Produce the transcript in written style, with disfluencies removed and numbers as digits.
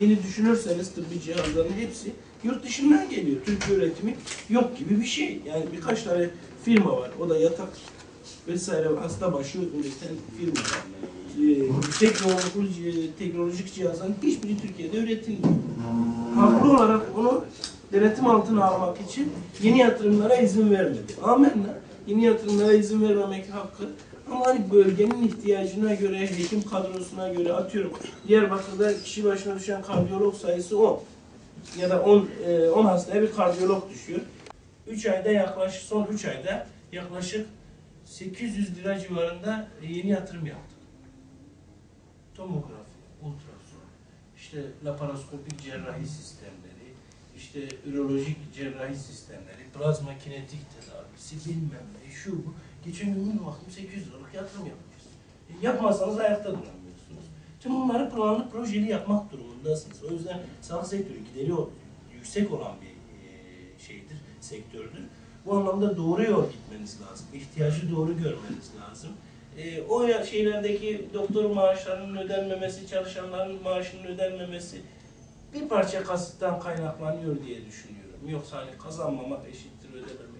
Yeni düşünürseniz tıbbi cihazların hepsi yurt dışından geliyor. Türkiye üretimi yok gibi bir şey. Yani birkaç tane firma var. O da yatak vesaire hasta başı üreten firmalar. Yüksek yoğunluklu teknolojik cihazların hiçbiri Türkiye'de üretilmiyor. Haklı olarak bunu denetim altına almak için yeni yatırımlara izin vermedi. Amenna. Yeni yatırımlara izin vermemek hakkı. Ama hani bölgenin ihtiyacına göre, hekim kadrosuna göre atıyorum. Diyarbakır'da kişi başına düşen kardiyolog sayısı 10. Ya da 10 hastaya bir kardiyolog düşüyor. 3 ayda yaklaşık, son 3 ayda yaklaşık 800 lira civarında yeni yatırım yaptık. Tomografi, ultrason, işte laparoskopik cerrahi sistemleri, işte ürolojik cerrahi sistemleri, plazma kinetik tedavisi, bilmem ne, şu bu. Geçen gün baktım 800 liralık yatırım yapıyoruz. Yapmazsanız ayakta duramıyorsunuz. Tüm bunları planlı projeli yapmak durumundasınız. O yüzden sağlık sektörü gideri yüksek olan bir sektördür. Bu anlamda doğru yol gitmeniz lazım. İhtiyacı doğru görmeniz lazım. O şeylerdeki doktor maaşlarının ödenmemesi, çalışanların maaşının ödenmemesi bir parça kasıttan kaynaklanıyor diye düşünüyorum. Yoksa hani kazanmamak eşittir ödememek.